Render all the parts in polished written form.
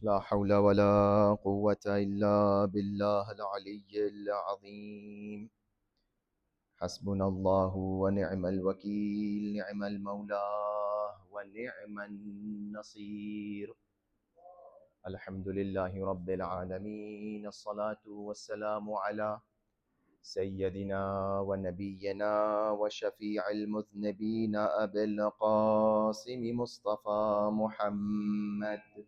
لا حول ولا قوة إلا بالله العلي العظيم. حسبنا الله ونعم الوكيل، نعم المولى ونعم النصير. الحمد لله رب العالمين، الصلاة والسلام على سيدنا ونبينا وشفيع المذنبين أبي القاسم مصطفى محمد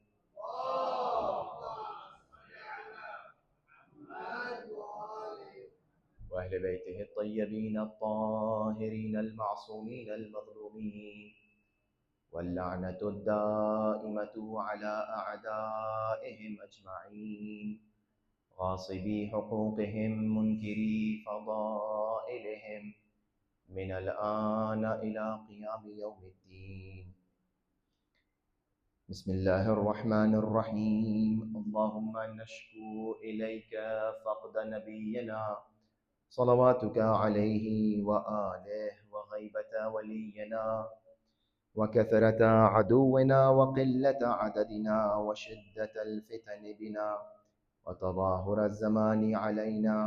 وأهل بيته الطيبين الطاهرين المعصومين المظلومين، واللعنة الدائمة على أعدائهم أجمعين، غاصبي حقوقهم منكري فضائلهم، من الآن إلى قيام يوم الدين. بسم الله الرحمن الرحيم. اللهم نشكو إليك فقد نبينا صلواتك عليه وآله، وغيبة ولينا، وكثرة عدونا، وقلة عددنا، وشدة الفتن بنا، وتظاهر الزمان علينا.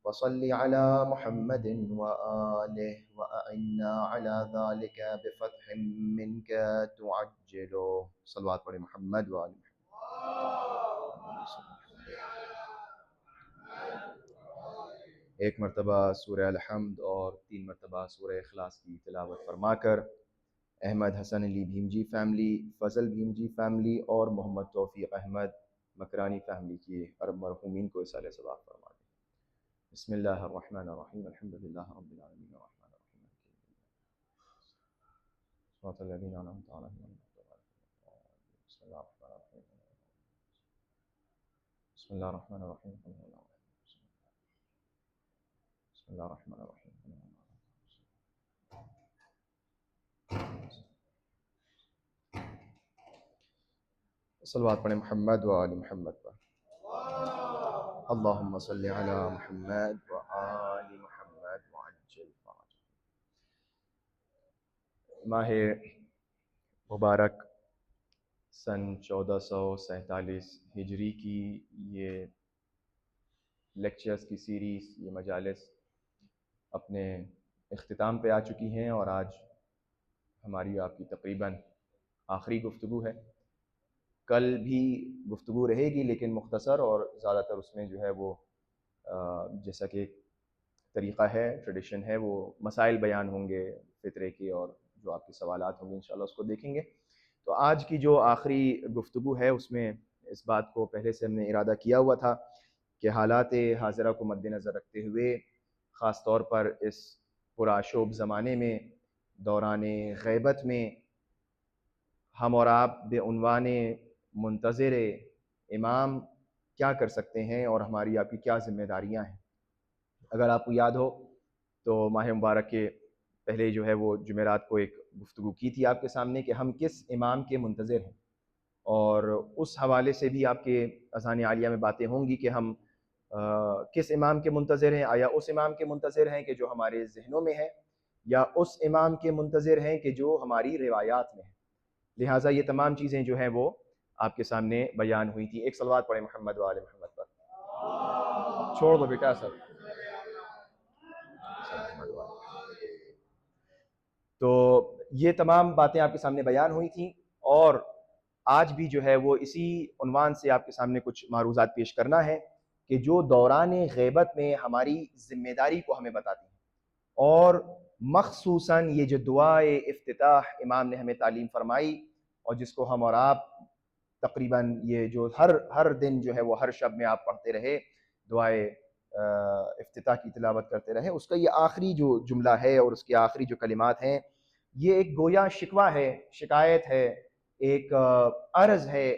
وصل على محمد وآله، وأعنا على ذلك بفتح منك تعجله. صلوات پر محمد وآل محمد. ایک مرتبہ سورہ الحمد اور 3 مرتبہ سورہ اخلاص کی تلاوت فرما کر احمد حسن علی بھیمجی فیملی، فضل بھیمجی فیملی اور محمد توفیق احمد مکرانی فیملی کی مرحومین کو اصالہ ثواب فرما دیں۔ بسم اللہ الرحمن الرحیم، الحمد للہ رب العالمین الرحمن الرحیم صراط الذین انعمت علیہم بسم اللہ الرحمن الرحیم بسم اللہ الرحمن الرحیم بسم اللہ الرحمن الرحیم۔ صلوات پڑھیں محمد و آل محمد پر۔ اللہم صلی علی محمد و آل محمد وعجل فرجہ۔ ماہ مبارک سن 1447 ہجری کی یہ لیکچرز کی سیریز، یہ مجالس اپنے اختتام پہ آ چکی ہیں، اور آج ہماری آپ کی تقریباً آخری گفتگو ہے۔ کل بھی گفتگو رہے گی لیکن مختصر، اور زیادہ تر اس میں جو ہے وہ جیسا کہ طریقہ ہے، ٹریڈیشن ہے، وہ مسائل بیان ہوں گے فطرے کے، اور جو آپ کے سوالات ہوں گے انشاءاللہ اس کو دیکھیں گے۔ تو آج کی جو آخری گفتگو ہے اس میں اس بات کو پہلے سے ہم نے ارادہ کیا ہوا تھا کہ حالات حاضرہ کو مد نظر رکھتے ہوئے، خاص طور پر اس پرآشوب زمانے میں، دوران غیبت میں، ہم اور آپ بے عنوان منتظر امام کیا کر سکتے ہیں، اور ہماری آپ کی کیا ذمہ داریاں ہیں۔ اگر آپ کو یاد ہو تو ماہ مبارک کے پہلے جو ہے وہ جمعرات کو ایک گفتگو کی تھی آپ کے سامنے کہ ہم کس امام کے منتظر ہیں، اور اس حوالے سے بھی آپ کے اذان عالیہ میں باتیں ہوں گی کہ ہم کس امام کے منتظر ہیں۔ آیا اس امام کے منتظر ہیں کہ جو ہمارے ذہنوں میں ہے، یا اس امام کے منتظر ہیں کہ جو ہماری روایات میں ہے۔ لہٰذا یہ تمام چیزیں جو ہیں وہ آپ کے سامنے بیان ہوئی تھی۔ ایک صلوات پڑھیں محمد و آل محمد پر۔ چھوڑ دو بیٹا سب۔ تو یہ تمام باتیں آپ کے سامنے بیان ہوئی تھیں، اور آج بھی جو ہے وہ اسی عنوان سے آپ کے سامنے کچھ معروضات پیش کرنا ہے کہ جو دوران غیبت میں ہماری ذمہ داری کو ہمیں بتاتی ہیں، اور مخصوصاً یہ جو دعائے افتتاح امام نے ہمیں تعلیم فرمائی، اور جس کو ہم اور آپ تقریباً یہ جو ہر دن جو ہے وہ ہر شب میں آپ پڑھتے رہے، دعائے افتتاح کی تلاوت کرتے رہے، اس کا یہ آخری جو جملہ ہے اور اس کے آخری جو کلمات ہیں، یہ ایک گویا شکوہ ہے، شکایت ہے، ایک عرض ہے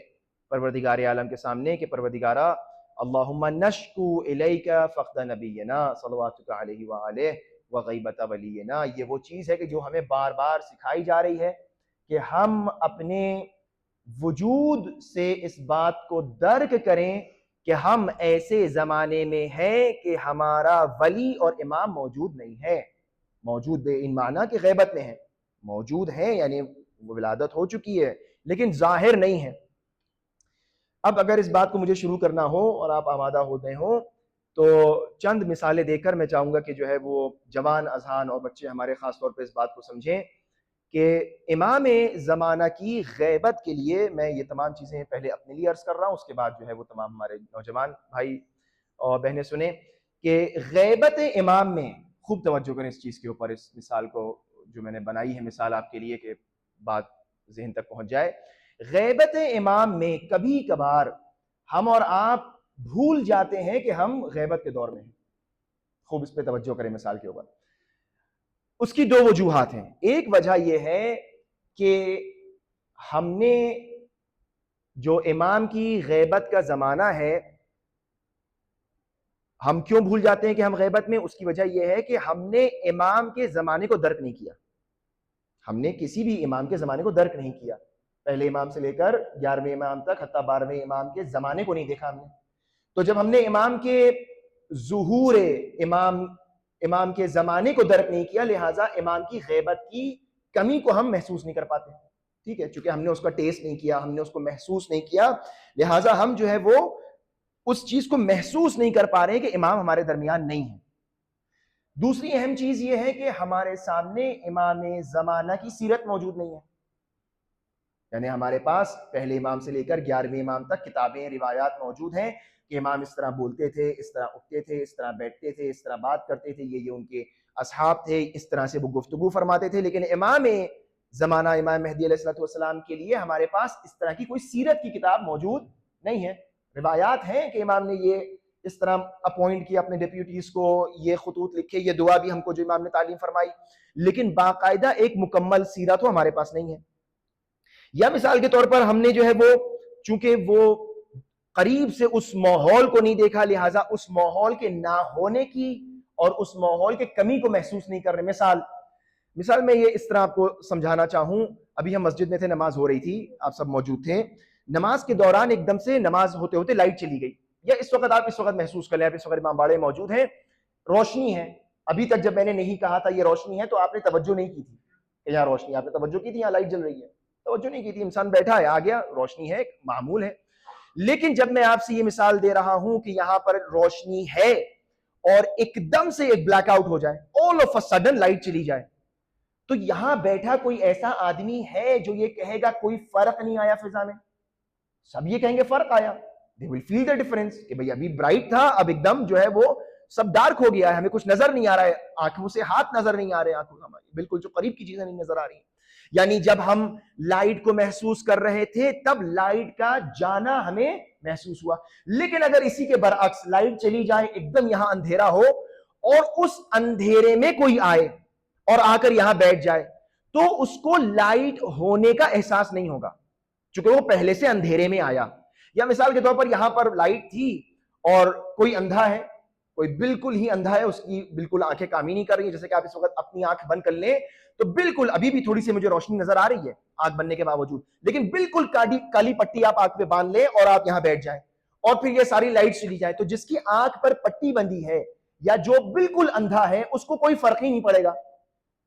پروردگار عالم کے سامنے کہ پروردگارا اللہم نشکو الیک فقد نبینا صلواتک علیہ وآلہ وغیبت ولینا۔ یہ وہ چیز ہے کہ جو ہمیں بار بار سکھائی جا رہی ہے کہ ہم اپنے وجود سے اس بات کو درک کریں کہ ہم ایسے زمانے میں ہیں کہ ہمارا ولی اور امام موجود نہیں ہے۔ موجود بے ان معنی کہ غیبت میں ہے، موجود ہیں یعنی ولادت ہو چکی ہے لیکن ظاہر نہیں ہے۔ اب اگر اس بات کو مجھے شروع کرنا ہو اور آپ آمادہ ہو گئے ہوں تو چند مثالیں دے کر میں چاہوں گا کہ جو ہے وہ جوان اذہان اور بچے ہمارے خاص طور پہ اس بات کو سمجھیں کہ امام زمانہ کی غیبت کے لیے میں یہ تمام چیزیں پہلے اپنے لیے عرض کر رہا ہوں، اس کے بعد جو ہے وہ تمام ہمارے نوجوان بھائی اور بہنیں سنیں کہ غیبت امام میں، خوب توجہ کریں اس چیز کے اوپر، اس مثال کو جو میں نے بنائی ہے مثال آپ کے لیے کہ بات ذہن تک پہنچ جائے. غیبت امام میں کبھی کبھار ہم اور آپ بھول جاتے ہیں کہ ہم غیبت کے دور میں ہیں. خوب اس پہ توجہ کریں مثال کے اوپر. اس کی دو وجوہات ہیں. ایک وجہ یہ ہے کہ ہم نے جو امام کی غیبت کا زمانہ ہے، ہم کیوں بھول جاتے ہیں کہ ہم غیبت میں؟ اس کی وجہ یہ ہے کہ ہم نے امام کے زمانے کو درک نہیں کیا. ہم نے کسی بھی امام کے زمانے کو درک نہیں کیا، پہلے امام سے لے کر 11ویں امام تک، حتیٰ 12ویں امام کے زمانے کو نہیں دیکھا ہم نے. تو جب ہم نے امام کے ظہور امام کے زمانے کو درک نہیں کیا، لہٰذا امام کی غیبت کی کمی کو ہم محسوس نہیں کر پاتے. ٹھیک ہے، چونکہ ہم نے اس کا ٹیسٹ نہیں کیا، ہم نے اس کو محسوس نہیں کیا، لہٰذا ہم جو ہے وہ اس چیز کو محسوس نہیں کر پا رہے ہیں کہ امام ہمارے درمیان نہیں ہے. دوسری اہم چیز یہ ہے کہ ہمارے سامنے امام زمانہ کی سیرت موجود نہیں ہے. یعنی ہمارے پاس پہلے امام سے لے کر 11ویں امام تک کتابیں، روایات موجود ہیں کہ امام اس طرح بولتے تھے، اس طرح اٹھتے تھے، اس طرح بیٹھتے تھے، اس طرح بات کرتے تھے، یہ ان کے اصحاب تھے، اس طرح سے وہ گفتگو فرماتے تھے. لیکن امام زمانہ امام مہدی علیہ السلام کے لیے ہمارے پاس اس طرح کی کوئی سیرت کی کتاب موجود نہیں ہے. روایات ہیں کہ امام نے یہ اس طرح اپوائنٹ کیا اپنے ڈیپیوٹیز کو، یہ خطوط لکھے، یہ دعا بھی ہم کو جو امام نے تعلیم فرمائی، لیکن باقاعدہ ایک مکمل سیرت تو ہمارے پاس نہیں ہے. یا مثال کے طور پر ہم نے جو ہے وہ چونکہ وہ قریب سے اس ماحول کو نہیں دیکھا، لہٰذا اس ماحول کے نہ ہونے کی اور اس ماحول کے کمی کو محسوس نہیں کر رہے. مثال میں یہ اس طرح آپ کو سمجھانا چاہوں. ابھی ہم مسجد میں تھے، نماز ہو رہی تھی، آپ سب موجود تھے. نماز کے دوران ایک دم سے نماز ہوتے ہوتے لائٹ چلی گئی، یا اس وقت آپ اس وقت محسوس کر لیں، آپ اس وقت امام باڑے موجود ہیں، روشنی ہے. ابھی تک جب میں نے نہیں کہا تھا یہ روشنی ہے تو آپ نے توجہ نہیں کی تھی کہ یہاں روشنی، آپ نے توجہ کی تھی یہاں لائٹ جل رہی ہے؟ توجہ نہیں کی تھی. انسان بیٹھا ہے، آ گیا، روشنی ہے، معمول ہے. لیکن جب میں آپ سے یہ مثال دے رہا ہوں کہ یہاں پر روشنی ہے اور ایک دم سے ایک بلیک آؤٹ ہو جائے، all of a sudden light چلی جائے، تو یہاں بیٹھا کوئی ایسا آدمی ہے جو یہ کہے گا کوئی فرق نہیں آیا فضا میں؟ سب یہ کہیں گے فرق آیا. they will feel the difference کہ بھئی ابھی برائٹ تھا، اب ایک دم جو ہے وہ سب ڈارک ہو گیا ہے، ہمیں کچھ نظر نہیں آ رہا ہے، آنکھوں سے ہاتھ نظر نہیں آ رہے، آنکھوں ہماری بالکل جو قریب کی چیزیں نہیں نظر آ رہی. یعنی جب ہم لائٹ کو محسوس کر رہے تھے تب لائٹ کا جانا ہمیں محسوس ہوا. لیکن اگر اسی کے برعکس لائٹ چلی جائے، ایک دم یہاں اندھیرا ہو اور اس اندھیرے میں کوئی آئے اور آ کر یہاں بیٹھ جائے، تو اس کو لائٹ ہونے کا احساس نہیں ہوگا چونکہ وہ پہلے سے اندھیرے میں آیا. یا مثال کے طور پر یہاں پر لائٹ تھی اور کوئی اندھا ہے، کوئی بالکل ہی اندھا ہے، اس کی بالکل آنکھیں کام ہی نہیں کر رہی ہیں. جیسے کہ آپ اس وقت اپنی آنکھ بند کر لیں تو بالکل ابھی بھی تھوڑی سی مجھے روشنی نظر آ رہی ہے آنکھ بننے کے باوجود، لیکن بالکل کالی پٹی آپ آنکھ پہ باندھ لیں اور آپ یہاں بیٹھ جائیں اور پھر یہ ساری لائٹ چلی جائے، تو جس کی آنکھ پر پٹی بندی ہے یا جو بالکل اندھا ہے اس کو کوئی فرق ہی نہیں پڑے گا.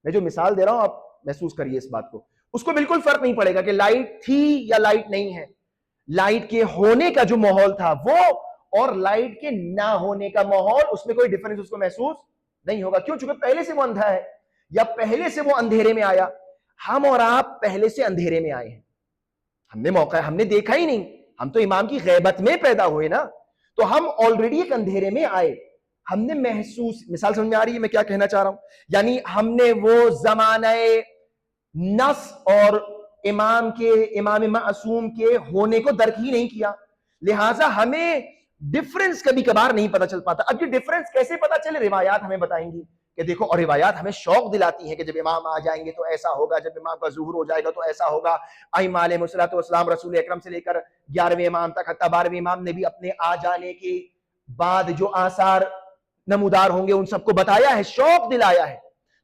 میں جو مثال دے رہا ہوں آپ محسوس کریے اس بات کو. اس کو بالکل فرق نہیں پڑے گا کہ لائٹ تھی یا لائٹ نہیں ہے. لائٹ کے ہونے کا جو ماحول تھا وہ اور لائٹ کے نہ ہونے کا ماحول، اس میں کوئی ڈفرنس اس کو محسوس نہیں ہوگا. کیوں؟ چونکہ پہلے سے وہ اندھا ہے یا پہلے سے وہ اندھیرے میں آیا. ہم اور آپ پہلے سے اندھیرے میں آئے ہیں، ہم نے موقع ہم نے دیکھا ہی نہیں، ہم تو امام کی غیبت میں پیدا ہوئے نا، تو ہم آلریڈی ایک اندھیرے میں آئے. ہم نے محسوس، مثال سمجھ میں آ رہی ہے میں کیا کہنا چاہ رہا ہوں؟ یعنی ہم نے وہ زمانہ نص اور امام معصوم کے ہونے کو درک ہی نہیں کیا، لہٰذا ہمیں ڈفرنس کبھی کبھار نہیں پتا چل پاتا. اب یہ ڈفرنس کیسے پتا چلے؟ روایات ہمیں بتائیں گی کہ دیکھو، اور روایات ہمیں شوق دلاتی ہیں کہ جب امام آ جائیں گے تو ایسا ہوگا، جب امام کا ظہور ہو جائے گا تو ایسا ہوگا. ائمہ علیہ الصلوۃ والسلام رسول اکرم سے لے کر 11ویں امام تک حتیٰ 12ویں امام نے بھی اپنے آ جانے کے بعد جو آثار نمودار ہوں گے ان سب کو بتایا ہے، شوق دلایا ہے.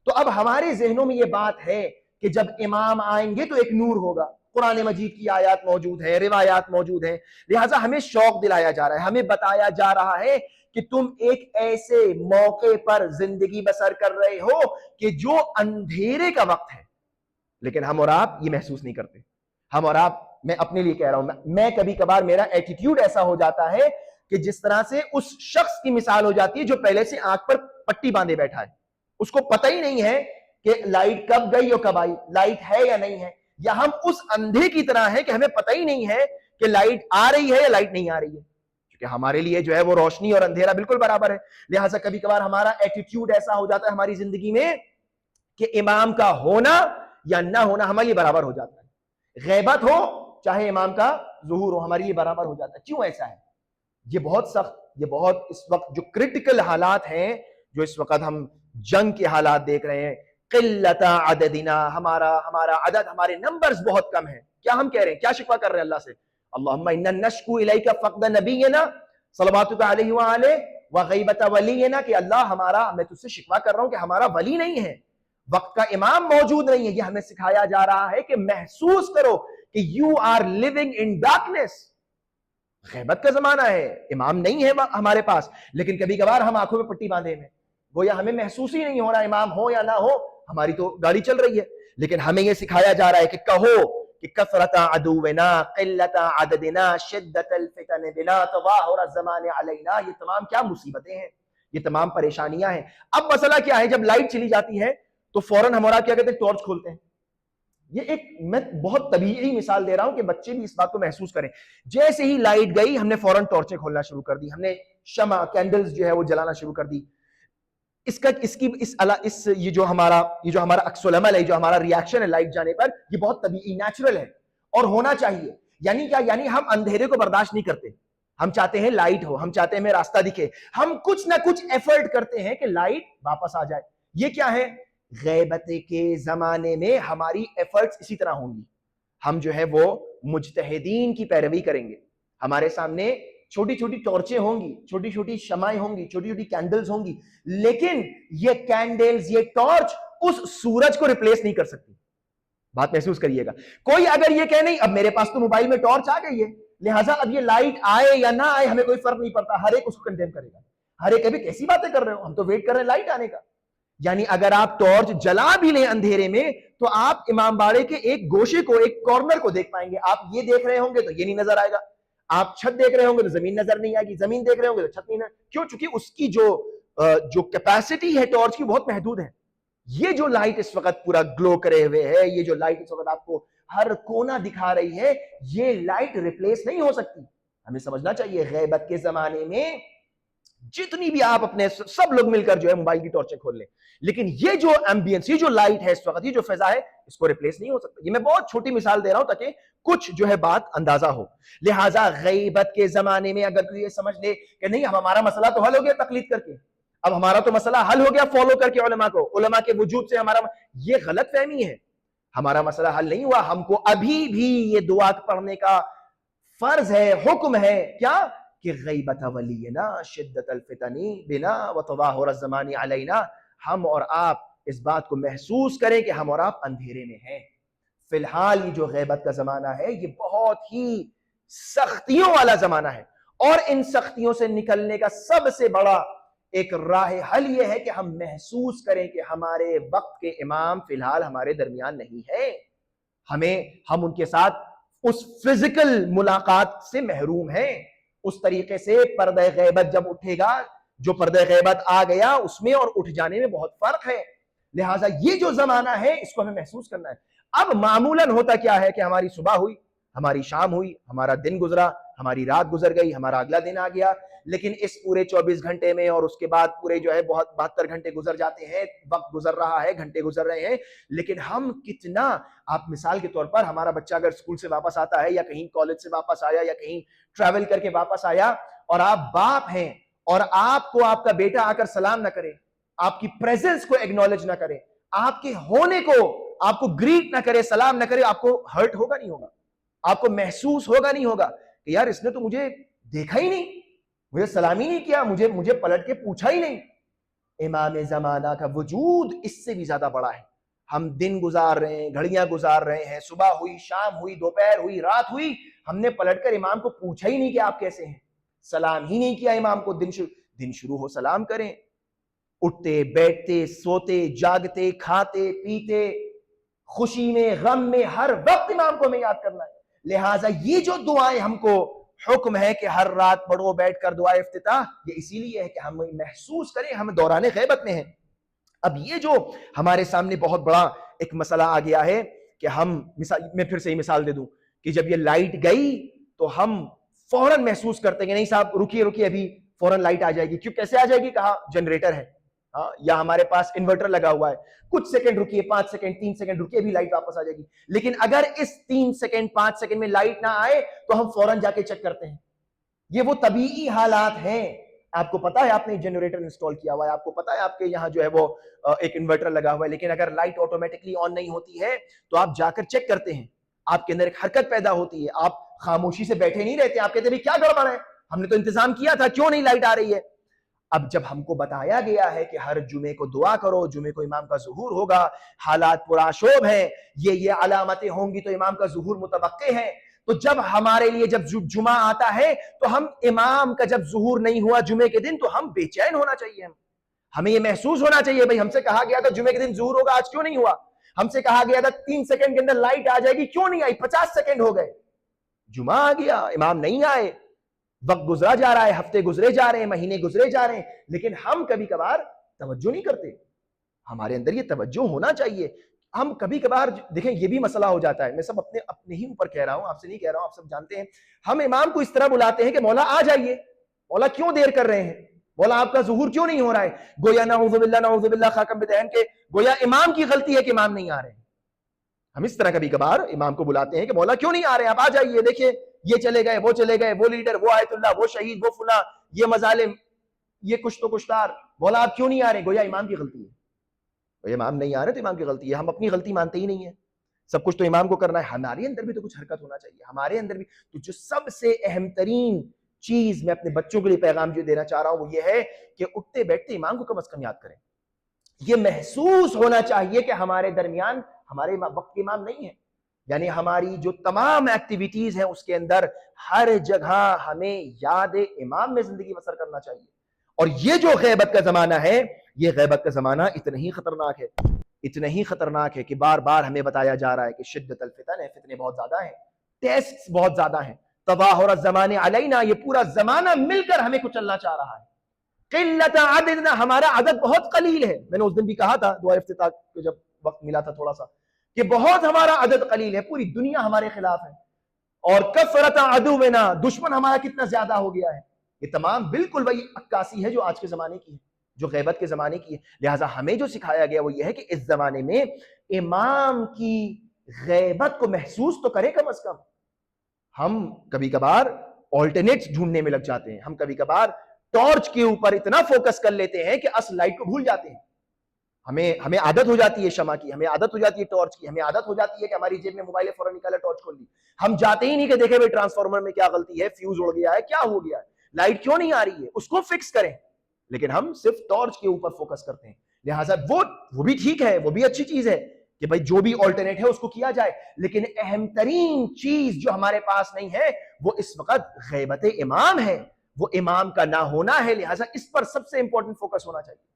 تو اب ہمارے ذہنوں میں یہ بات ہے کہ جب امام آئیں گے تو ایک نور ہوگا. قرآن مجید کی آیات موجود ہیں، روایات موجود ہیں، لہٰذا ہمیں شوق دلایا جا رہا ہے، ہمیں بتایا جا رہا ہے کہ تم ایک ایسے موقع پر زندگی بسر کر رہے ہو کہ جو اندھیرے کا وقت ہے. لیکن ہم اور آپ یہ محسوس نہیں کرتے. ہم اور آپ میں اپنے لیے کہہ رہا ہوں, میں کبھی کبھار میرا ایٹیٹیوڈ ایسا ہو جاتا ہے کہ جس طرح سے اس شخص کی مثال ہو جاتی ہے جو پہلے سے آنکھ پر پٹی باندھے بیٹھا ہے, اس کو پتہ ہی نہیں ہے کہ لائٹ کب گئی اور کب آئی, لائٹ ہے یا نہیں ہے. یا ہم اس اندھے کی طرح ہیں کہ ہمیں پتہ ہی نہیں ہے کہ لائٹ آ رہی ہے یا لائٹ نہیں آ رہی ہے, کیونکہ ہمارے لیے جو ہے وہ روشنی اور اندھیرا بالکل برابر ہے. لہٰذا کبھی کبھار ہمارا ایٹیٹیوڈ ایسا ہو جاتا ہے ہماری زندگی میں کہ امام کا ہونا یا نہ ہونا ہمارے لیے برابر ہو جاتا ہے. غیبت ہو چاہے امام کا ظہور ہو ہمارے لیے برابر ہو جاتا ہے. کیوں ایسا ہے؟ یہ بہت سخت, یہ بہت اس وقت جو کرٹیکل حالات ہیں, جو اس وقت ہم جنگ کے حالات دیکھ رہے ہیں, قلت عددنا, ہمارا عدد, ہمارے نمبرز بہت کم ہیں. کیا ہم کہہ رہے ہیں, کیا شکوہ کر رہے ہیں اللہ سے؟ اللہم انا نشکو الیک فقد نبینا صلواتک علیہ وآلہ وغیبت ولینا, کہ اللہ میں تجھ سے شکوہ کر رہا ہوں کہ ہمارا ولی نہیں ہے, وقت کا امام موجود نہیں ہے. یہ ہمیں سکھایا جا رہا ہے کہ محسوس کرو کہ you are living in darkness. غیبت کا زمانہ ہے, امام نہیں ہے ہمارے پاس, لیکن کبھی کبھار ہم آنکھوں میں پٹی باندھے ہیں, گویا ہمیں محسوس ہی نہیں ہو رہا امام ہو یا نہ ہو, ہماری تو گاڑی چل رہی ہے. لیکن ہمیں یہ سکھایا جا رہا ہے کہ کہو کہ کثرت عدونا, قلت عددنا, شدت الفتن بنا, تظاہر الزمان علینا, یہ تمام کیا مصیبتیں ہیں, یہ تمام پریشانیاں ہیں. اب مسئلہ کیا ہے, جب لائٹ چلی جاتی ہے تو فوراً ہمارا کیا کہتے ہیں, ٹارچ کھولتے ہیں. یہ ایک میں بہت طبیعی مثال دے رہا ہوں کہ بچے بھی اس بات کو محسوس کریں. جیسے ہی لائٹ گئی ہم نے فوراً ٹارچیں کھولنا شروع کر دی, ہم نے شمع کینڈلز جو ہے وہ جلانا شروع کر دی. یہ جو ہمارا عکس العمل ہے, جو ہمارا ریاکشن ہے لائٹ جانے پر, یہ بہت طبیعی نیچرل ہے اور ہونا چاہیے. یعنی کیا, یعنی ہم اندھیرے کو برداشت نہیں کرتے, ہم چاہتے ہیں لائٹ ہو, ہم چاہتے ہیں ہمیں راستہ دکھے, ہم کچھ نہ کچھ ایفرٹ کرتے ہیں کہ لائٹ واپس آ جائے. یہ کیا ہے, غیبت کے زمانے میں ہماری ایفرٹس اسی طرح ہوں گی. ہم جو ہے وہ مجتہدین کی پیروی کریں گے, ہمارے سامنے چھوٹی چھوٹی ٹارچیں ہوں گی, چھوٹی چھوٹی شمعیں ہوں گی, چھوٹی چھوٹی کینڈلز ہوں گی, لیکن یہ کینڈلز, یہ ٹارچ اس سورج کو ریپلیس نہیں کر سکتی. بات محسوس کریے گا. کوئی اگر یہ کہ نہیں اب میرے پاس تو موبائل میں ٹارچ آ گئی ہے, لہٰذا اب یہ لائٹ آئے یا نہ آئے ہمیں کوئی فرق نہیں پڑتا, ہر ایک اس کو کنڈیم کرے گا. ہر ایک کبھی کیسی باتیں کر رہے ہو, ہم تو ویٹ کر رہے ہیں لائٹ آنے کا. یعنی اگر آپ ٹارچ جلا بھی لیں اندھیرے میں تو آپ امام باڑے کے ایک گوشے کو, ایک کارنر کو دیکھ پائیں گے. آپ یہ دیکھ رہے ہوں گے تو یہ نہیں نظر آئے گا, آپ چھت دیکھ رہے ہوں گے تو زمین نظر نہیں آئے گی, زمین دیکھ رہے ہوں گے تو چھت نہیں نظر. کیوں؟ چونکہ اس کی جو کیپیسٹی ہے ٹارچ کی بہت محدود ہے. یہ جو لائٹ اس وقت پورا گلو کرے ہوئے ہے, یہ جو لائٹ اس وقت آپ کو ہر کونا دکھا رہی ہے, یہ لائٹ ریپلیس نہیں ہو سکتی. ہمیں سمجھنا چاہیے غیبت کے زمانے میں جتنی بھی آپ اپنے سب لوگ مل کر جو ہے موبائل کی ٹارچیں کھول لیں, لیکن یہ جو ایمبینس, یہ جو لائٹ ہے اس وقت, یہ جو فضا ہے, اس کو ریپلیس نہیں ہو سکتا. یہ میں بہت چھوٹی مثال دے رہا ہوں تاکہ کچھ جو ہے بات اندازہ ہو. لہٰذا غیبت کے زمانے میں اگر کوئی یہ سمجھ لے کہ نہیں اب ہمارا مسئلہ تو حل ہو گیا تقلید کر کے, اب ہمارا تو مسئلہ حل ہو گیا فالو کر کے علماء کو, علماء کے وجود سے ہمارا, یہ غلط فہمی ہے. ہمارا مسئلہ حل نہیں ہوا, ہم کو ابھی بھی یہ دعا پڑھنے کا فرض ہے, حکم ہے. کیا کہ غیبت ولینا شدت الفتن بنا وتظاہر الزمان علینا, ہم اور آپ اس بات کو محسوس کریں کہ ہم اور آپ اندھیرے میں ہیں. فی الحال یہ جو غیبت کا زمانہ ہے یہ بہت ہی سختیوں والا زمانہ ہے, اور ان سختیوں سے نکلنے کا سب سے بڑا ایک راہ حل یہ ہے کہ ہم محسوس کریں کہ ہمارے وقت کے امام فی الحال ہمارے درمیان نہیں ہے. ہم ان کے ساتھ اس فزیکل ملاقات سے محروم ہیں. اس طریقے سے پردہ غیبت جب اٹھے گا, جو پردہ غیبت آ گیا اس میں اور اٹھ جانے میں بہت فرق ہے. لہٰذا یہ جو زمانہ ہے اس کو ہمیں محسوس کرنا ہے. اب معمولاً ہوتا کیا ہے کہ ہماری صبح ہوئی, ہماری شام ہوئی, ہمارا دن گزرا, ہماری رات گزر گئی, ہمارا اگلا دن آ گیا, لیکن اس پورے 24 گھنٹے میں اور اس کے بعد پورے جو ہے بہت 72 گھنٹے گزر جاتے ہیں, وقت گزر رہا ہے, گھنٹے گزر رہے ہیں, لیکن ہم کتنا, آپ مثال کے طور پر ہمارا بچہ اگر اسکول سے واپس آتا ہے یا کہیں کالج سے واپس آیا یا کہیں ٹریول کر کے واپس آیا, اور آپ باپ ہیں اور آپ کو آپ کا بیٹا آ کر سلام نہ کرے, آپ کی پریزنس کو ایگنالج نہ کرے, آپ کے ہونے کو آپ کو گریٹ نہ کرے, سلام نہ کرے, آپ کو ہرٹ ہوگا نہیں ہوگا, آپ کو محسوس ہوگا نہیں ہوگا کہ یار اس نے تو مجھے دیکھا ہی نہیں, مجھے سلام ہی نہیں کیا, مجھے پلٹ کے پوچھا ہی نہیں. امام زمانہ کا وجود اس سے بھی زیادہ بڑا ہے. ہم دن گزار رہے ہیں, گھڑیاں گزار رہے ہیں, صبح ہوئی, شام ہوئی, دوپہر ہوئی, رات ہوئی, ہم نے پلٹ کر امام کو پوچھا ہی نہیں کہ آپ کیسے ہیں, سلام ہی نہیں کیا امام کو. دن شروع ہو سلام کریں, اٹھتے بیٹھتے سوتے جاگتے کھاتے پیتے خوشی میں غم میں ہر وقت امام کو ہمیں یاد کرنا ہے. لہٰذا یہ جو دعائیں ہم کو حکم ہے کہ ہر رات پڑھو بیٹھ کر دعائے افتتاح، یہ اسی لیے ہے کہ ہم محسوس کریں ہم دوران غیبت میں ہیں۔ اب یہ جو ہمارے سامنے بہت بڑا ایک مسئلہ آ گیا ہے کہ ہم میں پھر سے ہی مثال دے دوں کہ جب یہ لائٹ گئی تو ہم فوراً محسوس کرتے ہیں کہ نہیں صاحب رکیے ابھی فوراً لائٹ آ جائے گی۔ کیوں کیسے آ جائے گی؟ کہا جنریٹر ہے یا ہمارے پاس انورٹر لگا ہوا ہے، کچھ سیکنڈ رکیے، 5 سیکنڈ 3 سیکنڈ رکیے، ابھی لائٹ واپس آ جائے گی۔ لیکن اگر اس 3 سیکنڈ 5 سیکنڈ میں لائٹ نہ آئے تو ہم فوراً جا کے چیک کرتے ہیں۔ یہ وہ طبیعی حالات ہیں۔ آپ کو پتا ہے آپ نے جنریٹر انسٹال کیا ہوا ہے، آپ کو پتا ہے آپ کے یہاں جو ہے وہ ایک انورٹر لگا ہوا ہے، لیکن اگر لائٹ آٹومیٹکلی آن نہیں ہوتی ہے تو آپ جا کر چیک کرتے ہیں، آپ کے اندر ایک حرکت پیدا ہوتی ہے، آپ خاموشی سے بیٹھے نہیں رہتے، آپ کہتے ہیں کیا گڑبڑ ہے، ہم نے تو انتظام کیا تھا، کیوں نہیں لائٹ آ رہی ہے؟ اب جب ہم کو بتایا گیا ہے کہ ہر جمعے کو دعا کرو، جمعے کو امام کا ظہور ہوگا، حالات پرآشوب ہیں، یہ علامتیں ہوں گی تو امام کا ظہور متوقع ہے، تو جب ہمارے لیے جب جمعہ آتا ہے تو ہم امام کا جب ظہور نہیں ہوا جمعے کے دن تو ہم بے چین ہونا چاہیے، ہمیں یہ محسوس ہونا چاہیے بھائی ہم سے کہا گیا تھا جمعے کے دن ظہور ہوگا، آج کیوں نہیں ہوا؟ ہم سے کہا گیا تھا 3 سیکنڈ کے اندر لائٹ آ جائے گی، کیوں نہیں آئی؟ 50 سیکنڈ ہو گئے، جمعہ آ گیا، امام نہیں آئے، وقت گزرا جا رہا ہے، ہفتے گزرے جا رہے ہیں، مہینے گزرے جا رہے ہیں، لیکن ہم کبھی کبھار توجہ نہیں کرتے۔ ہمارے اندر یہ توجہ ہونا چاہیے۔ ہم کبھی کبھار دیکھیں یہ بھی مسئلہ ہو جاتا ہے، میں سب اپنے ہی اوپر کہہ رہا ہوں، آپ سے نہیں کہہ رہا ہوں، آپ سب جانتے ہیں، ہم امام کو اس طرح بلاتے ہیں کہ مولا آ جائیے، مولا کیوں دیر کر رہے ہیں، مولا آپ کا ظہور کیوں نہیں ہو رہا ہے؟ گویا نعوذ باللہ خاکم بدہن کے گویا امام کی غلطی ہے کہ امام نہیں آ رہے ہیں۔ ہم اس طرح کبھی کبھار امام کو بلاتے ہیں کہ مولا کیوں نہیں آ رہے ہیں، آپ آ جائیے، دیکھیے یہ چلے گئے، وہ لیڈر، وہ آیت اللہ، وہ شہید، وہ فلاں، یہ مظالم، یہ کچھ تو کچھتار، مولا آپ کیوں نہیں آ رہے؟ گویا امام کی غلطی ہے، امام نہیں آ رہے تو امام کی غلطی ہے، ہم اپنی غلطی مانتے ہی نہیں ہیں، سب کچھ تو امام کو کرنا ہے، ہمارے اندر بھی تو کچھ حرکت ہونا چاہیے، ہمارے اندر بھی۔ تو جو سب سے اہم ترین چیز میں اپنے بچوں کے لیے پیغام جو دینا چاہ رہا ہوں وہ یہ ہے کہ اٹھتے بیٹھتے امام کو کم از کم یاد کریں۔ یہ محسوس ہونا چاہیے کہ ہمارے درمیان ہمارے وقت کے امام نہیں ہے، یعنی ہماری جو تمام ایکٹیویٹیز ہیں اس کے اندر ہر جگہ ہمیں یاد امام میں زندگی بسر کرنا چاہیے۔ اور یہ جو غیبت کا زمانہ ہے، یہ غیبت کا زمانہ اتنا ہی خطرناک ہے کہ بار بار ہمیں بتایا جا رہا ہے کہ شدت الفتن ہے، فتنے بہت زیادہ ہیں، ٹیسٹ بہت زیادہ ہیں، تظاہر الزمان علینا، یہ پورا زمانہ مل کر ہمیں کچلنا چاہ رہا ہے۔ قلت عددنا، ہمارا عدد بہت قلیل ہے، میں نے اس دن بھی کہا تھا دعا افتتاح کو جب وقت ملا تھا تھوڑا سا، کہ بہت ہمارا عدد قلیل ہے، پوری دنیا ہمارے خلاف ہے، اور کثرت عدونا، دشمن ہمارا کتنا زیادہ ہو گیا ہے۔ یہ تمام بالکل وہی عکاسی ہے جو آج کے زمانے کی ہے، جو غیبت کے زمانے کی ہے۔ لہٰذا ہمیں جو سکھایا گیا وہ یہ ہے کہ اس زمانے میں امام کی غیبت کو محسوس تو کریں کم از کم۔ ہم کبھی کبھار آلٹرنیٹس ڈھونڈنے میں لگ جاتے ہیں، ہم کبھی کبھار ٹارچ کے اوپر اتنا فوکس کر لیتے ہیں کہ اصل لائٹ کو بھول جاتے ہیں۔ ہمیں عادت ہو جاتی ہے شمع کی، ہمیں عادت ہو جاتی ہے ٹارچ کی، ہمیں عادت ہو جاتی ہے کہ ہماری جیب میں موبائل ہے فوراً نکالا ٹارچ کھول لی، ہم جاتے ہی نہیں کہ دیکھیں بھائی ٹرانسفارمر میں کیا غلطی ہے، فیوز اڑ گیا ہے، کیا ہو گیا ہے، لائٹ کیوں نہیں آ رہی ہے، اس کو فکس کریں، لیکن ہم صرف ٹارچ کے اوپر فوکس کرتے ہیں۔ لہٰذا وہ بھی ٹھیک ہے، وہ بھی اچھی چیز ہے کہ بھائی جو بھی آلٹرنیٹ ہے اس کو کیا جائے، لیکن اہم ترین چیز جو ہمارے پاس نہیں ہے وہ اس وقت غیبت امام ہے، وہ امام کا نہ ہونا ہے۔ لہٰذا اس پر سب سے امپورٹنٹ فوکس ہونا چاہیے۔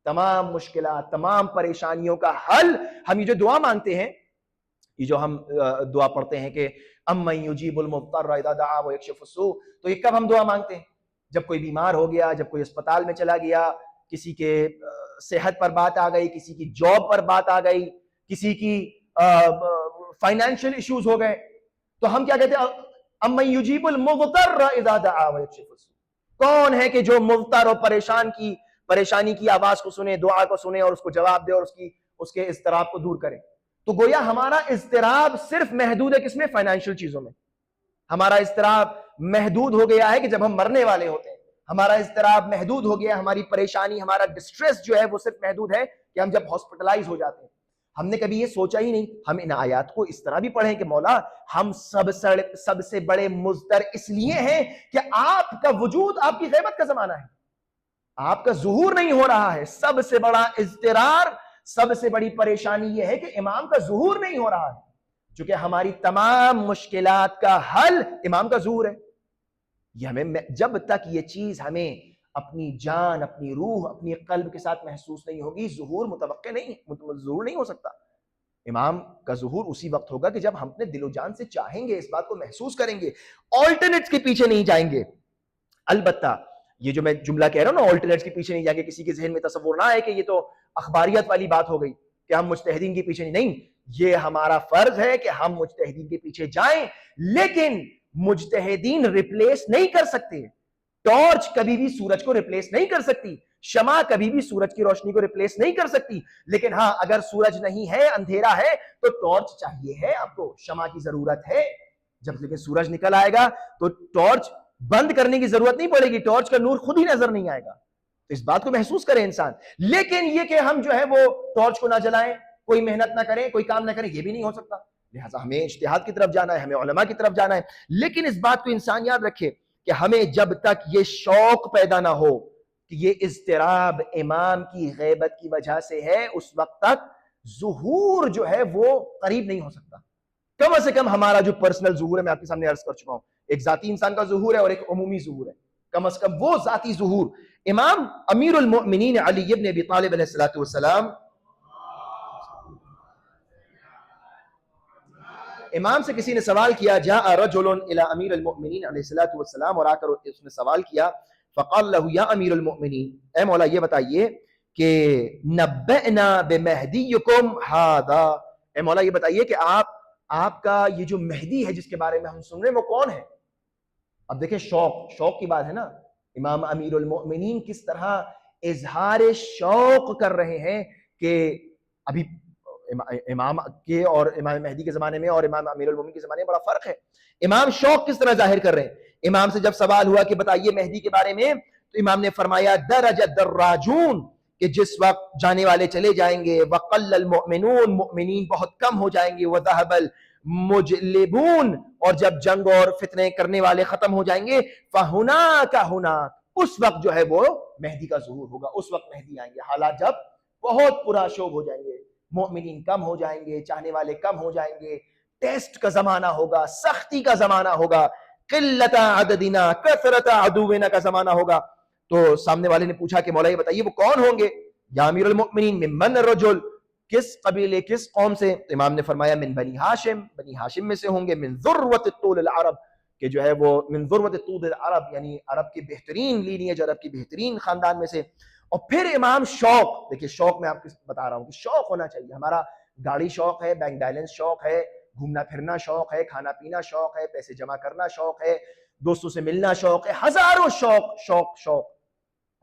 تمام مشکلات، تمام پریشانیوں کا حل، ہم یہ جو دعا مانگتے ہیں، یہ جو ہم دعا پڑھتے ہیں کہ امن یجیب المضطر اذا دعا ویکشف السوء، تو یہ کب ہم دعا مانگتے ہیں؟ جب کوئی بیمار ہو گیا، جب کوئی اسپتال میں چلا گیا، کسی کے صحت پر بات آ گئی، کسی کی جاب پر بات آ گئی، کسی کی فائنینشیل ایشوز ہو گئے، تو ہم کیا کہتے ہیں؟ امن یجیب المضطر اذا دعا ویکشف السوء۔ کون ہے کہ جو مضطر اور پریشانی کی آواز کو سنے، دعا کو سنے اور اس کو جواب دے اور اس کے اضطراب کو دور کرے؟ تو گویا ہمارا اضطراب صرف محدود ہے کس میں؟ فائنینشیل چیزوں میں۔ ہمارا اضطراب محدود ہو گیا ہے کہ جب ہم مرنے والے ہوتے ہیں، ہمارا اضطراب محدود ہو گیا ہے، ہماری پریشانی، ہمارا ڈسٹریس جو ہے وہ صرف محدود ہے کہ ہم جب ہاسپٹلائز ہو جاتے ہیں۔ ہم نے کبھی یہ سوچا ہی نہیں، ہم ان آیات کو اس طرح بھی پڑھیں کہ مولا ہم سب سے بڑے مضطر اس لیے ہیں کہ آپ کا وجود، آپ کی غیبت کا زمانہ ہے، آپ کا ظہور نہیں ہو رہا ہے۔ سب سے بڑا اضطرار، سب سے بڑی پریشانی یہ ہے کہ امام کا ظہور نہیں ہو رہا ہے، چونکہ ہماری تمام مشکلات کا حل امام کا ظہور ہے۔ یہ ہمیں جب تک یہ چیز ہمیں اپنی جان، اپنی روح، اپنی قلب کے ساتھ محسوس نہیں ہوگی، ظہور متوقع نہیں، ظہور نہیں ہو سکتا۔ امام کا ظہور اسی وقت ہوگا کہ جب ہم اپنے دل و جان سے چاہیں گے، اس بات کو محسوس کریں گے، آلٹرنیٹس کے پیچھے نہیں جائیں گے. البتہ یہ جو میں جملہ کہہ رہا ہوں نا، آلٹرنیٹس کے پیچھے نہیں جائیں گے، کسی کے ذہن میں تصور نہ آئے کہ یہ تو اخباریت والی بات ہو گئی کہ ہم مجتہدین کے پیچھے نہیں. یہ ہمارا فرض ہے کہ ہم مجتہدین کے پیچھے جائیں، لیکن مجتہدین ریپلیس نہیں کر سکتے. ٹارچ کبھی بھی سورج کو ریپلیس نہیں کر سکتی، شمع کبھی بھی سورج کی روشنی کو ریپلیس نہیں کر سکتی. لیکن ہاں، اگر سورج نہیں ہے، اندھیرا ہے، تو ٹارچ چاہیے ہے آپ کو، شمع کی ضرورت ہے. جب لیکن سورج نکل آئے گا تو ٹارچ بند کرنے کی ضرورت نہیں پڑے گی، ٹارچ کا نور خود ہی نظر نہیں آئے گا. تو اس بات کو محسوس کرے انسان. لیکن یہ کہ ہم جو ہے وہ ٹارچ کو نہ جلائیں، کوئی محنت نہ کریں، کوئی کام نہ کریں، یہ بھی نہیں ہو سکتا. لہٰذا ہمیں اجتہاد کی طرف جانا ہے، ہمیں علماء کی طرف جانا ہے. لیکن اس بات کو انسان یاد رکھے کہ ہمیں جب تک یہ شوق پیدا نہ ہو کہ یہ اضطراب امام کی غیبت کی وجہ سے ہے، اس وقت تک ظہور جو ہے وہ قریب نہیں ہو سکتا. کم از کم ہمارا جو پرسنل ظہور ہے، میں آپ کے سامنے عرض کر چکا ہوں، ایک ذاتی انسان کا ظہور ہے اور ایک عمومی ظہور ہے. کم از کم وہ ذاتی ظہور. امام امیر المؤمنین علی ابن ابی طالب علیہ الصلوۃ والسلام، امام سے کسی نے سوال کیا، جاء رجل الی امیر المؤمنین علیہ الصلوۃ والسلام، اور آ کر اس نے سوال کیا، فقال له یا امیر المؤمنین، اے مولا یہ بتائیے کہ نبئنا بمہدیکم ھذا، اے مولا یہ بتائیے کہ آپ کا یہ جو مہدی ہے جس کے بارے میں ہم سن رہے ہیں وہ کون ہے؟ اب دیکھیں، شوق کی بات ہے نا. امام امیر المؤمنین کس طرح اظہار شوق کر رہے ہیں کہ ابھی امام کے اور امام مہدی کے زمانے میں اور امام امیر المؤمنین کے زمانے میں بڑا فرق ہے. امام شوق کس طرح ظاہر کر رہے ہیں. امام سے جب سوال ہوا کہ بتائیے مہدی کے بارے میں، تو امام نے فرمایا درج الدراجون، کہ جس وقت جانے والے چلے جائیں گے، وقل المؤمنون، مؤمنین بہت کم ہو جائیں گے، وذهب المجلبون، اور جب جنگ اور فتنے کرنے والے ختم ہو جائیں گے، فهناك، اس وقت جو ہے وہ مہدی کا ظہور ہوگا. اس وقت مہدی آئیں گے، حالات جب بہت پراشوب ہو جائیں گے، مؤمنین کم ہو جائیں گے، چاہنے والے کم ہو جائیں گے، ٹیسٹ کا زمانہ ہوگا، سختی کا زمانہ ہوگا، قلت عددنا کثرت عدونا کا زمانہ ہوگا. تو سامنے والے نے پوچھا کہ مولا یہ بتائیے وہ کون ہوں گے؟ یا امیر المؤمنین، من الرجل، کس قبیلے کس قوم سے؟ تو امام نے فرمایا من بنی ہاشم، بنی ہاشم میں سے ہوں گے، من ذروۃ طول العرب، کہ جو ہے وہ من ذروۃ طول العرب، یعنی عرب کی بہترین لینیج، عرب کی بہترین خاندان میں سے. اور پھر امام شوق، دیکھیے شوق میں آپ کو بتا رہا ہوں کہ شوق ہونا چاہیے. ہمارا گاڑی شوق ہے، بینک بیلنس شوق ہے، گھومنا پھرنا شوق ہے، کھانا پینا شوق ہے، پیسے جمع کرنا شوق ہے، دوستوں سے ملنا شوق ہے، ہزاروں شوق.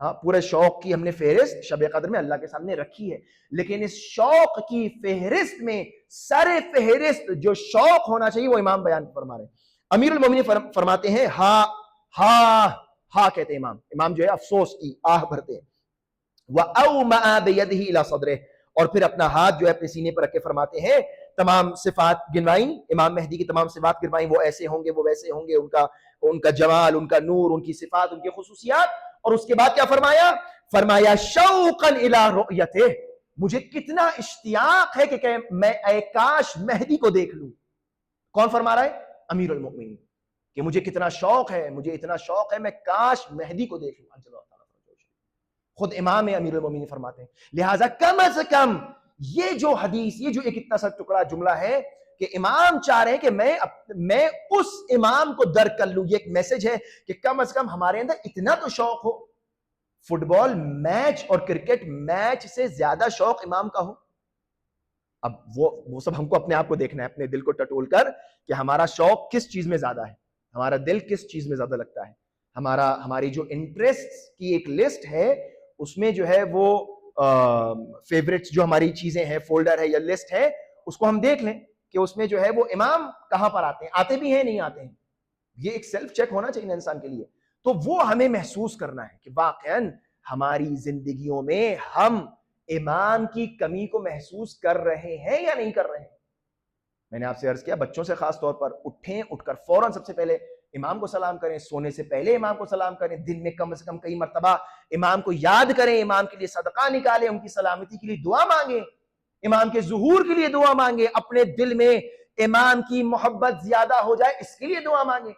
ہاں، پورے شوق کی ہم نے فہرست شب قدر میں اللہ کے سامنے رکھی ہے. لیکن اس شوق کی فہرست میں سر فہرست جو شوق ہونا چاہیے وہ امام بیان فرما رہے ہیں. امیر المومنین فرماتے ہیں ہا کہتے ہیں امام جو ہے افسوس کی آہ بھرتے ہیں. وَأَوْمَأَ بِيَدِهِ إِلَى صَدْرِهِ، اور پھر اپنا ہاتھ جو ہے اپنے سینے پر رکھ کے فرماتے ہیں، تمام صفات گنوائیں، امام مہدی کی تمام صفات گنوائیں، وہ ایسے ہوں گے، وہ ویسے ہوں گے، ان کا جمال، ان کا نور، ان کی صفات، ان کی خصوصیات. اور اس کے بعد کیا فرمایا شوقا الی رؤیتہ، مجھے کتنا اشتیاق ہے کہ میں اے کاش مہدی کو دیکھ لوں. کون فرما رہا ہے؟ امیر المؤمنین، کہ مجھے کتنا شوق ہے، مجھے اتنا شوق ہے میں کاش مہدی کو دیکھ لوں. خود امام امیر المؤمنین فرماتے ہیں. لہٰذا کم از کم یہ جو حدیث، یہ جو ایک اتنا سا ٹکڑا جملہ ہے کہ امام چاہ رہے ہیں کہ میں اس امام کو درک کر لوں. یہ ایک میسج ہے کہ کم از کم ہمارے اندر اتنا تو شوق ہو، فٹ بال میچ اور کرکٹ میچ سے زیادہ شوق امام کا ہو. اب وہ سب ہم کو اپنے آپ کو دیکھنا ہے، اپنے دل کو ٹٹول کر کہ ہمارا شوق کس چیز میں زیادہ ہے، ہمارا دل کس چیز میں زیادہ لگتا ہے. ہماری جو انٹرسٹ کی ایک لسٹ ہے، اس میں جو ہے وہ فیوریٹس جو ہماری چیزیں ہیں، فولڈر ہے یا لسٹ ہے، اس کو ہم دیکھ لیں کہ اس میں جو ہے وہ امام کہاں پر آتے بھی ہیں نہیں آتے ہیں. یہ ایک سیلف چیک ہونا چاہیے انسان کے لیے. تو وہ ہمیں محسوس کرنا ہے کہ واقعاً ہماری زندگیوں میں ہم امام کی کمی کو محسوس کر رہے ہیں یا نہیں کر رہے ہیں. میں نے آپ سے عرض کیا، بچوں سے خاص طور پر اٹھ کر فوراً سب سے پہلے امام کو سلام کریں، سونے سے پہلے امام کو سلام کریں، دن میں کم از کم کئی مرتبہ امام کو یاد کریں، امام کے لیے صدقہ نکالیں، ان کی سلامتی کے لیے دعا مانگیں، امام کے ظہور کے لیے دعا مانگیں، اپنے دل میں امام کی محبت زیادہ ہو جائے اس کے لیے دعا مانگیں.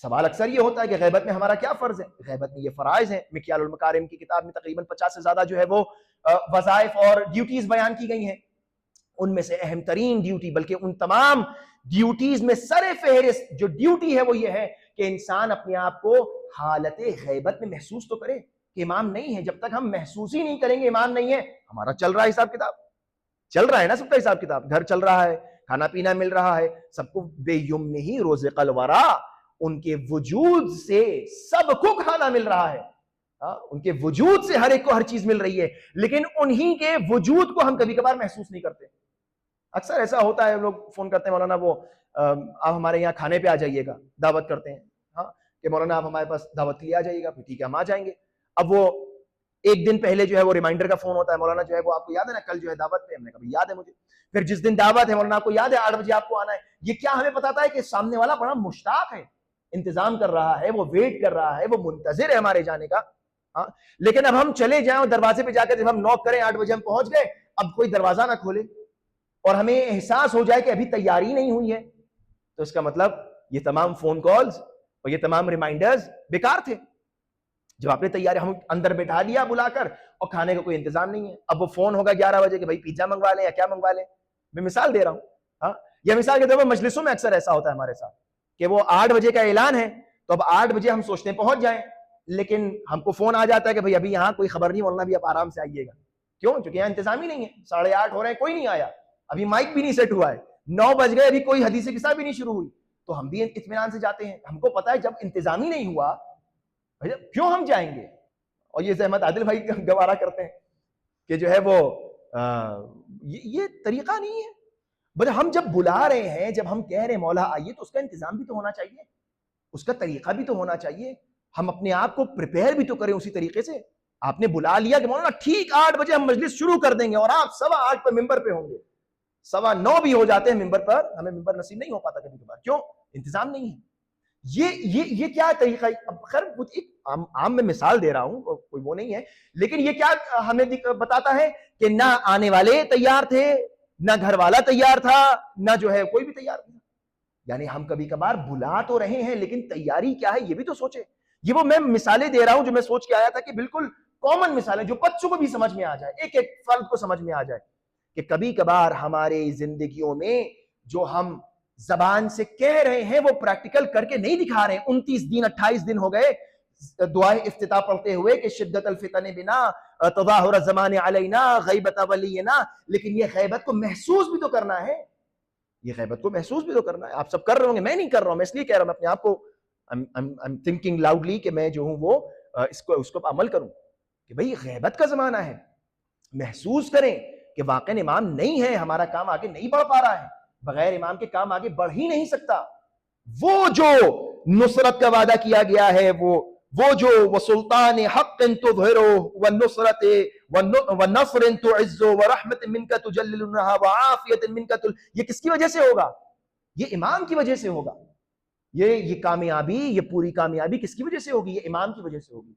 سوال اکثر یہ ہوتا ہے کہ غیبت میں ہمارا کیا فرض ہے؟ غیبت میں یہ فرائض ہیں. مکیال المکارم کی کتاب میں تقریباً 50 سے زیادہ جو ہے وہ وظائف اور ڈیوٹیز بیان کی گئی ہیں. ان میں سے اہم ترین ڈیوٹی، بلکہ ان تمام ڈیوٹیز میں سر فہرست جو ڈیوٹی ہے وہ یہ ہے کہ انسان اپنے آپ کو حالت غیبت میں محسوس تو کرے کہ امام نہیں ہے. جب تک ہم محسوس ہی نہیں کریں گے امام نہیں ہے، ہمارا چل رہا ہے حساب کتاب، چل رہا ہے نا سب کا حساب کتاب، گھر چل رہا ہے، کھانا پینا مل رہا ہے سب کو، بے یمنہ رزق الورا، ان کے وجود سے سب کو کھانا مل رہا ہے، ان کے وجود سے ہر ایک کو ہر چیز مل رہی ہے، لیکن انہی کے وجود کو ہم کبھی کبھار محسوس نہیں کرتے. اکثر ایسا ہوتا ہے، لوگ فون کرتے ہیں مولانا وہ آپ ہمارے یہاں کھانے پہ آ جائیے گا، دعوت کرتے ہیں، ہاں کہ مولانا آپ ہمارے پاس دعوت کے لیے آ جائیے گا، پھر ٹھیک ہے ہم آ جائیں گے. اب وہ ایک دن پہلے جو ہے وہ ریمائنڈر کا فون ہوتا ہے، مولانا جو ہے وہ آپ کو یاد ہے نا کل جو ہے دعوت پہ، ہم نے کہا یاد ہے مجھے. پھر جس دن دعوت ہے مولانا آپ کو یاد ہے 8 بجے آپ کو آنا ہے. یہ کیا ہمیں پتاتا ہے کہ سامنے والا بڑا مشتاق ہے، انتظام کر رہا ہے، وہ ویٹ کر رہا ہے، وہ منتظر ہے ہمارے جانے کا. ہاں لیکن اب ہم چلے جائیں اور دروازے پہ جا کر جب ہم نوک کریں 8 بجے ہم پہنچ گئے، اب کوئی دروازہ نہ کھولے اور ہمیں احساس ہو جائے کہ ابھی تیاری نہیں ہوئی ہے، تو اس کا مطلب یہ تمام فون کالز اور یہ تمام ریمائنڈرز بیکار تھے. جب آپ نے تیاری ہم اندر بیٹھا لیا بلا کر اور کھانے کا کوئی انتظام نہیں ہے، اب وہ فون ہوگا 11 بجے کہ بھائی پیزا منگوا لیں یا کیا منگوا لیں. میں مثال دے رہا ہوں، ہاں یہ مثال کے طور پر مجلسوں میں اکثر ایسا ہوتا ہے ہمارے ساتھ کہ وہ 8 بجے کا اعلان ہے تو اب 8 بجے ہم سوچتے ہیں پہنچ جائیں، لیکن ہم کو فون آ جاتا ہے کہ بھائی ابھی یہاں کوئی خبر نہیں، مولانا بھی آپ آرام سے آئیے گا. کیوں؟ چونکہ یہاں انتظام ہی نہیں ہے، 8:30 ہو رہے ہیں کوئی نہیں آیا، ابھی مائک بھی نہیں سیٹ ہوا ہے، 9 بج گئے ابھی کوئی حدیث قصہ بھی نہیں شروع ہوئی، تو ہم بھی اطمینان سے جاتے ہیں. ہم کو پتا ہے جب انتظام ہی نہیں ہوا کیوں ہم جائیں گے. اور یہ زحمت عادل بھائی گوارا کرتے ہیں کہ جو ہے وہ یہ طریقہ نہیں ہے. بس ہم جب بلا رہے ہیں، جب ہم کہہ رہے ہیں مولا آئیے، تو اس کا انتظام بھی تو ہونا چاہیے، اس کا طریقہ بھی تو ہونا چاہیے، ہم اپنے آپ کو پریپیئر بھی تو کریں اسی طریقے سے. آپ نے بلا لیا کہ مولانا ٹھیک 8 بجے ہم مجلس شروع کر دیں گے اور آپ 8:15 پر ممبر پہ ہوں گے، 9:15 بھی ہو جاتے ہیں ممبر پر، ہمیں ممبر نصیب نہیں ہو پاتا کبھی کبھار. کیوں؟ انتظام نہیں ہے. یہ کیا طریقہ ہے؟ اب خیر ایک عام میں مثال دے رہا ہوں، کوئی وہ نہیں ہے، لیکن یہ کیا ہمیں بتاتا ہے کہ نہ آنے والے تیار تھے، نہ گھر والا تیار تھا، نہ جو ہے کوئی بھی تیار نہیں. یعنی ہم کبھی کبھار بلا تو رہے ہیں لیکن تیاری کیا ہے یہ بھی تو سوچے. یہ وہ میں مثالیں دے رہا ہوں جو میں سوچ کے آیا تھا کہ بالکل کامن مثالیں جو بچوں کو بھی سمجھ میں آ جائے، ایک ایک فرد کو سمجھ میں آ جائے کہ کبھی کبھار ہمارے زندگیوں میں جو ہم زبان سے کہہ رہے ہیں وہ پریکٹیکل کر کے نہیں دکھا رہے ہیں. 29 دن 28 دن ہو گئے دعائے افتتاح پڑھتے ہوئے کہ شدت الفتن بنا تظاہر الزمان علینا غیبت ولینا، لیکن یہ غیبت کو محسوس بھی تو کرنا ہے، یہ غیبت کو محسوس بھی تو کرنا ہے. آپ سب کر رہے ہوں گے، میں نہیں کر رہا ہوں، میں اس لیے کہہ رہا ہوں، میں اپنے آپ کو I'm thinking loudly کہ میں جو ہوں وہ اس کو عمل کروں کہ بھئی غیبت کا زمانہ ہے. محسوس کریں کہ واقعی امام نہیں ہے، ہمارا کام آگے نہیں بڑھ پا رہا ہے، بغیر امام کے کام آگے بڑھ ہی نہیں سکتا. وہ جو نصرت کا وعدہ کیا گیا ہے، وہ جو وسلطان حق تظہرو والنصرت والنصر تعزو ورحمت منک تجللنها وعافیت منک یہ کس کی وجہ سے ہوگا؟ یہ امام کی وجہ سے ہوگا. یہ کامیابی، یہ پوری کامیابی کس کی وجہ سے ہوگی؟ یہ امام کی وجہ سے ہوگی،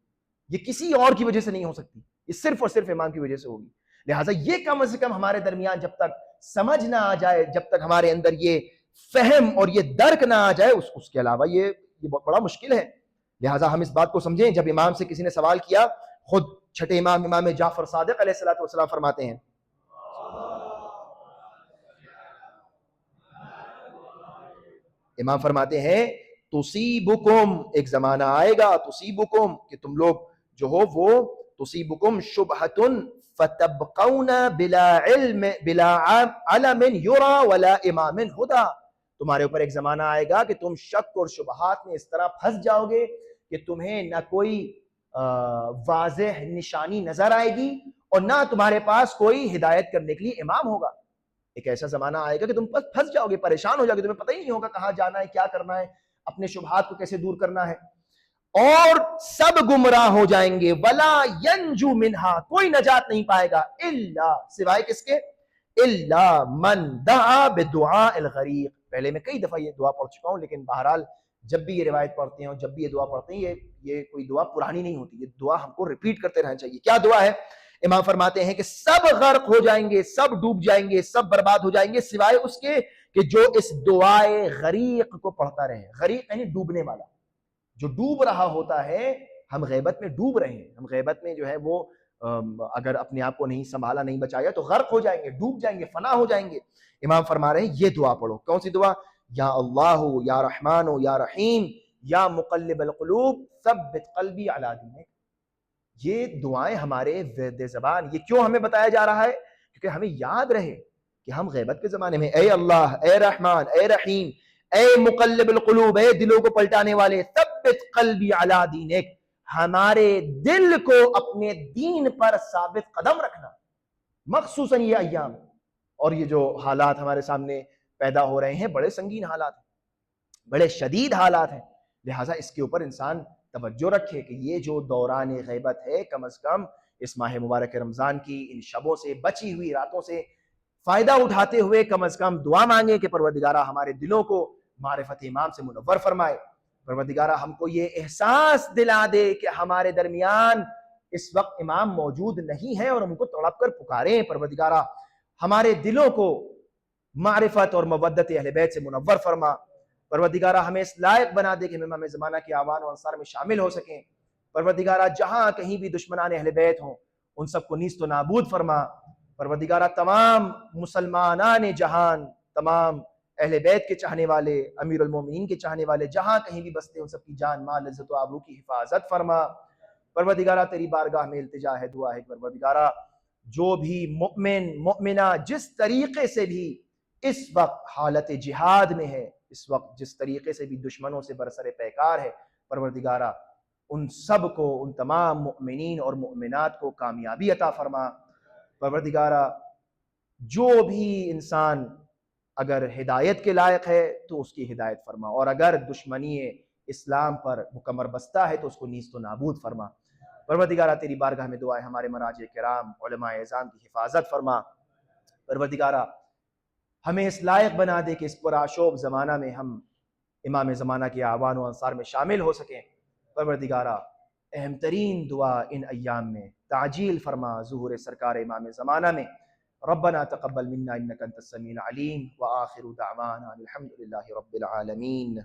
یہ کسی اور کی وجہ سے نہیں ہو سکتی، یہ صرف اور صرف امام کی وجہ سے ہوگی. لہٰذا یہ کم از کم ہمارے درمیان جب تک سمجھ نہ آ جائے، جب تک ہمارے اندر یہ فہم اور یہ درک نہ آ جائے، اس کے علاوہ یہ بہت بڑا مشکل ہے. لہٰذا ہم اس بات کو سمجھیں. جب امام سے کسی نے سوال کیا، خود چھٹے امام جعفر صادق علیہ الصلوۃ والسلام فرماتے ہیں، امام فرماتے ہیں تصیبکم، ایک زمانہ آئے گا، تصیبکم کہ تم لوگ جو ہو وہ تصیبکم شبہۃ فتبقون بلا علم بلا علم یرا ولا امام ہدی. تمہارے اوپر ایک زمانہ آئے گا کہ تم شک اور شبہات میں اس طرح پھنس جاؤ گے کہ تمہیں نہ کوئی واضح نشانی نظر آئے گی اور نہ تمہارے پاس کوئی ہدایت کرنے کے لیے امام ہوگا. ایک ایسا زمانہ آئے گا کہ تم پھنس جاؤ گے، پریشان ہو جاؤ گے، تمہیں پتہ ہی نہیں ہوگا کہاں جانا ہے، کیا کرنا ہے، اپنے شبہات کو کیسے دور کرنا ہے، اور سب گمراہ ہو جائیں گے. ولا ینجو منہا، کوئی نجات نہیں پائے گا، الا سوائے کس کے؟ الا من دعا بدعاء الغریق. پہلے میں کئی دفعہ یہ دعا پڑھ چکا ہوں، لیکن بہرحال جب بھی یہ روایت پڑھتے ہیں اور جب بھی یہ دعا پڑھتے ہیں، یہ کوئی دعا پرانی نہیں ہوتی، یہ دعا ہم کو ریپیٹ کرتے رہنا چاہیے. کیا دعا ہے؟ امام فرماتے ہیں کہ سب غرق ہو جائیں گے، سب ڈوب جائیں گے، سب برباد ہو جائیں گے سوائے اس کے کہ جو اس دعائے غریق کو پڑھتا رہے. غریق یعنی ڈوبنے والا، جو ڈوب رہا ہوتا ہے. ہم غیبت میں ڈوب رہے ہیں، ہم غیبت میں جو ہے وہ اگر اپنے آپ کو نہیں سنبھالا نہیں بچایا تو غرق ہو جائیں گے, ڈوب جائیں گے, فنا ہو جائیں گے. امام فرما رہے ہیں یہ دعا پڑھو. کون سی دعا؟ یا اللہ یا رحمان یا رحیم یا مقلب القلوب ثبت قلبی علی دینک. یہ دعائیں ہمارے ورد زبان. یہ کیوں ہمیں بتایا جا رہا ہے؟ کیونکہ ہمیں یاد رہے کہ ہم غیبت کے زمانے میں اے اللہ, اے رحمان, اے رحیم, اے مقلب القلوب, اے دلوں کو پلٹانے والے, ثبت قلبی علی دینک, ہمارے دل کو اپنے دین پر ثابت قدم رکھنا. مخصوصاً یہ ایام اور یہ جو حالات ہمارے سامنے پیدا ہو رہے ہیں بڑے سنگین حالات ہیں, بڑے شدید حالات ہیں. لہٰذا اس کے اوپر انسان توجہ رکھے کہ یہ جو دوران غیبت ہے کم از کم اس ماہ مبارک رمضان کی ان شبوں سے بچی ہوئی راتوں سے فائدہ اٹھاتے ہوئے کم از کم دعا مانگے کہ پروردگارہ ہمارے دلوں کو معرفت امام سے منور فرمائے. پروردگارہ ہم کو یہ احساس دلا دے کہ ہمارے درمیان اس وقت امام موجود نہیں ہے اور ہم کو تڑپ کر پکاریں. پروردگارہ ہمارے دلوں کو معرفت اور مودت اہل بیت سے منور فرما. پروردگارہ ہمیں اس لائق بنا دے کہ ہم امام زمانہ کے آوان و انصار میں شامل ہو سکیں. پروردگارہ جہاں کہیں بھی دشمنان اہل بیت ہوں ان سب کو نیست و نابود فرما. پروردگارہ تمام مسلمانان جہان, تمام اہل بیت کے چاہنے والے, امیر المومنین کے چاہنے والے جہاں کہیں بھی بستے ان سب کی جان مال عزت و آبرو کی حفاظت فرما. پروردگارہ تیری بارگاہ میں التجا ہے, دعا ہے, پروردگارہ جو بھی مؤمن مؤمنہ جس طریقے سے بھی اس وقت حالت جہاد میں ہے, اس وقت جس طریقے سے بھی دشمنوں سے برسر پیکار ہے, پروردگارہ ان سب کو, ان تمام مؤمنین اور مؤمنات کو کامیابی عطا فرما. پروردگارہ جو بھی انسان اگر ہدایت کے لائق ہے تو اس کی ہدایت فرما, اور اگر دشمنی اسلام پر مکمر بستہ ہے تو اس کو نیست و نابود فرما. پروردگارہ تیری بارگاہ میں دعا ہے ہمارے مراجع کرام علماء اعظام کی حفاظت فرما. پروردگارہ ہمیں اس لائق بنا دے کہ اس پرآشوب زمانہ میں ہم امام زمانہ کے آوان و انصار میں شامل ہو سکیں. پروردگارہ اہم ترین دعا ان ایام میں تعجیل فرما ظہور سرکار امام زمانہ میں. ربنا تقبل منا انك انت السميع العليم واخر دعوانا الحمد لله رب العالمين.